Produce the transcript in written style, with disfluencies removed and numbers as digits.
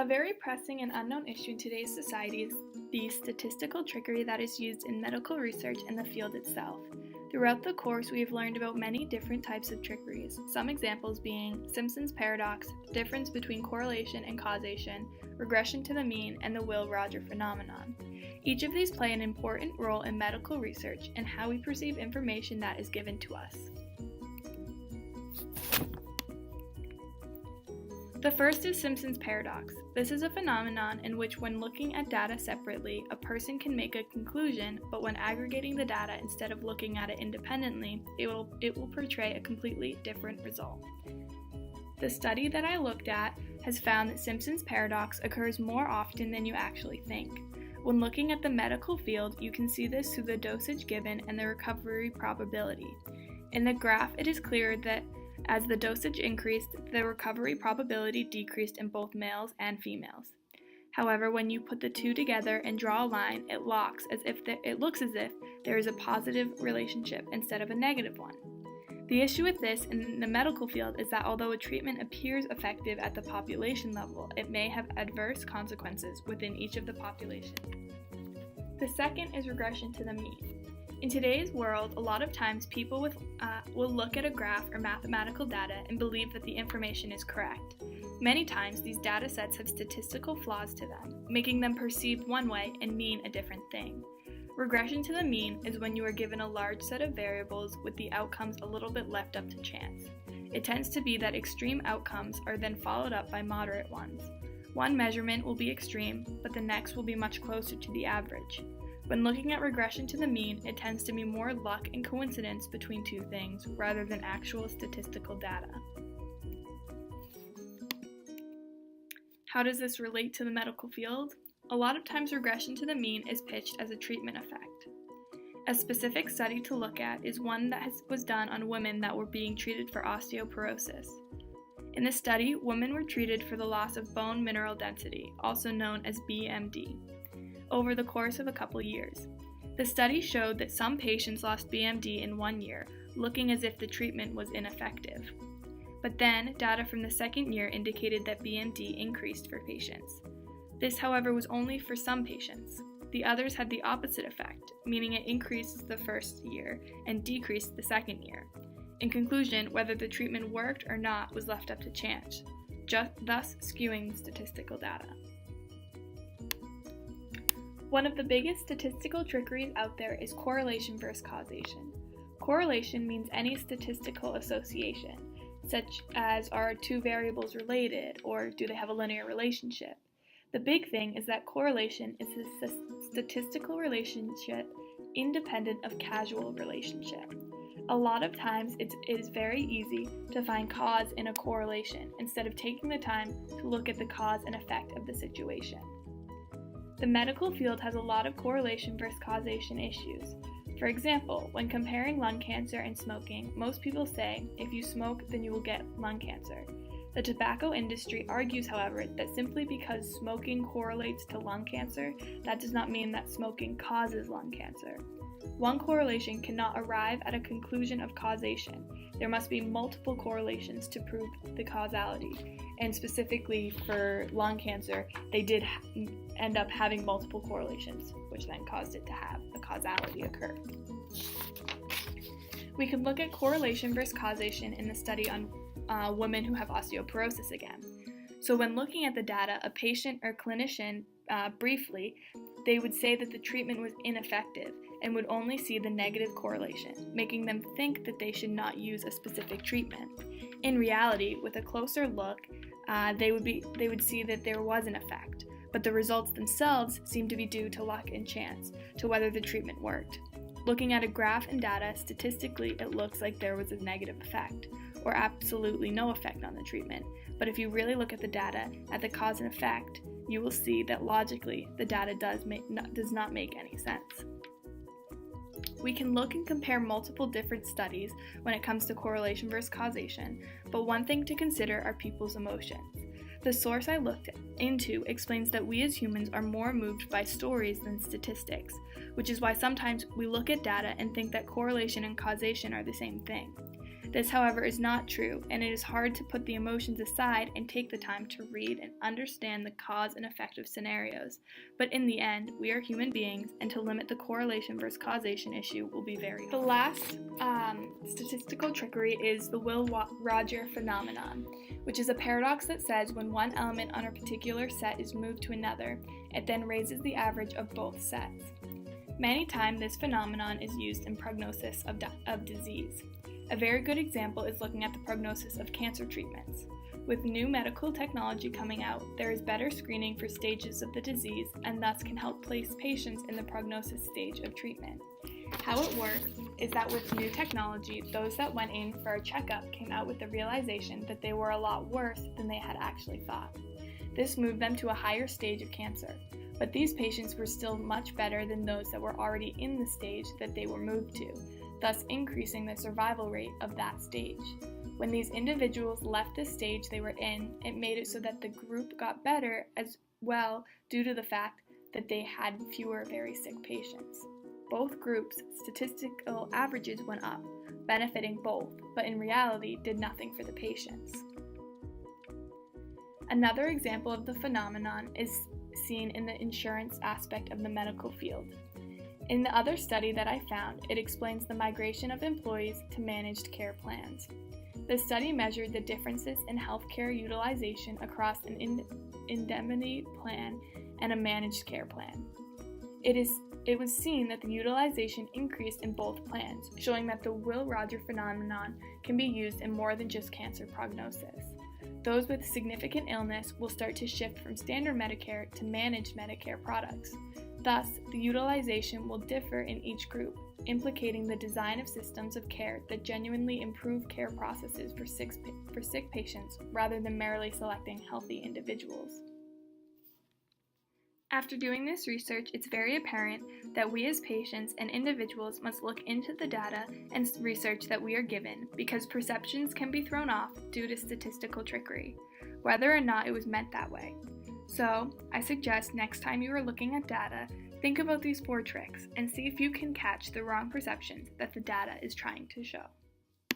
A very pressing and unknown issue in today's society is the statistical trickery that is used in medical research and the field itself. Throughout the course, we have learned about many different types of trickeries, some examples being Simpson's paradox, the difference between correlation and causation, regression to the mean, and the Will Rogers phenomenon. Each of these play an important role in medical research and how we perceive information that is given to us. The first is Simpson's paradox. This is a phenomenon in which when looking at data separately, a person can make a conclusion, but when aggregating the data instead of looking at it independently, it will portray a completely different result. The study that I looked at has found that Simpson's paradox occurs more often than you actually think. When looking at the medical field, you can see this through the dosage given and the recovery probability. In the graph, it is clear that as the dosage increased, the recovery probability decreased in both males and females. However, when you put the two together and draw a line, it looks as if there is a positive relationship instead of a negative one. The issue with this in the medical field is that although a treatment appears effective at the population level, it may have adverse consequences within each of the populations. The second is regression to the mean. In today's world, a lot of times people will look at a graph or mathematical data and believe that the information is correct. Many times, these data sets have statistical flaws to them, making them perceived one way and mean a different thing. Regression to the mean is when you are given a large set of variables with the outcomes a little bit left up to chance. It tends to be that extreme outcomes are then followed up by moderate ones. One measurement will be extreme, but the next will be much closer to the average. When looking at regression to the mean, it tends to be more luck and coincidence between two things rather than actual statistical data. How does this relate to the medical field? A lot of times regression to the mean is pitched as a treatment effect. A specific study to look at is one that was done on women that were being treated for osteoporosis. In this study, women were treated for the loss of bone mineral density, also known as BMD, over the course of a couple years. The study showed that some patients lost BMD in 1 year, looking as if the treatment was ineffective. But then, data from the second year indicated that BMD increased for patients. This, however, was only for some patients. The others had the opposite effect, meaning it increased the first year and decreased the second year. In conclusion, whether the treatment worked or not was left up to chance, thus skewing the statistical data. One of the biggest statistical trickeries out there is correlation versus causation. Correlation means any statistical association, such as are two variables related or do they have a linear relationship. The big thing is that correlation is a statistical relationship independent of causal relationship. A lot of times it is very easy to find cause in a correlation instead of taking the time to look at the cause and effect of the situation. The medical field has a lot of correlation versus causation issues. For example, when comparing lung cancer and smoking, most people say, if you smoke, then you will get lung cancer. The tobacco industry argues, however, that simply because smoking correlates to lung cancer, that does not mean that smoking causes lung cancer. One correlation cannot arrive at a conclusion of causation. There must be multiple correlations to prove the causality. And specifically for lung cancer, they did end up having multiple correlations, which then caused it to have a causality occur. We could look at correlation versus causation in the study on women who have osteoporosis again. So when looking at the data, a patient or clinician, briefly, they would say that the treatment was ineffective and would only see the negative correlation, making them think that they should not use a specific treatment. In reality, with a closer look, they would see that there was an effect, but the results themselves seemed to be due to luck and chance, to whether the treatment worked. Looking at a graph and data, statistically it looks like there was a negative effect, or absolutely no effect on the treatment, but if you really look at the data, at the cause and effect, you will see that logically the data does not make any sense. We can look and compare multiple different studies when it comes to correlation versus causation, but one thing to consider are people's emotions. The source I looked into explains that we as humans are more moved by stories than statistics, which is why sometimes we look at data and think that correlation and causation are the same thing. This, however, is not true, and it is hard to put the emotions aside and take the time to read and understand the cause and effect of scenarios. But in the end, we are human beings, and to limit the correlation versus causation issue will be very hard. The last statistical trickery is the Will-Rogers phenomenon, which is a paradox that says when one element on a particular set is moved to another, it then raises the average of both sets. Many times, this phenomenon is used in prognosis of disease. A very good example is looking at the prognosis of cancer treatments. With new medical technology coming out, there is better screening for stages of the disease and thus can help place patients in the prognosis stage of treatment. How it works is that with new technology, those that went in for a checkup came out with the realization that they were a lot worse than they had actually thought. This moved them to a higher stage of cancer, but these patients were still much better than those that were already in the stage that they were moved to, thus increasing the survival rate of that stage. When these individuals left the stage they were in, it made it so that the group got better as well due to the fact that they had fewer very sick patients. Both groups' statistical averages went up, benefiting both, but in reality did nothing for the patients. Another example of the phenomenon is seen in the insurance aspect of the medical field. In the other study that I found, it explains the migration of employees to managed care plans. The study measured the differences in healthcare utilization across an indemnity plan and a managed care plan. It was seen that the utilization increased in both plans, showing that the Will-Rogers phenomenon can be used in more than just cancer prognosis. Those with significant illness will start to shift from standard Medicare to managed Medicare products. Thus, the utilization will differ in each group, implicating the design of systems of care that genuinely improve care processes for sick patients rather than merely selecting healthy individuals. After doing this research, it's very apparent that we as patients and individuals must look into the data and research that we are given because perceptions can be thrown off due to statistical trickery, whether or not it was meant that way. So, I suggest next time you are looking at data, think about these 4 tricks and see if you can catch the wrong perceptions that the data is trying to show.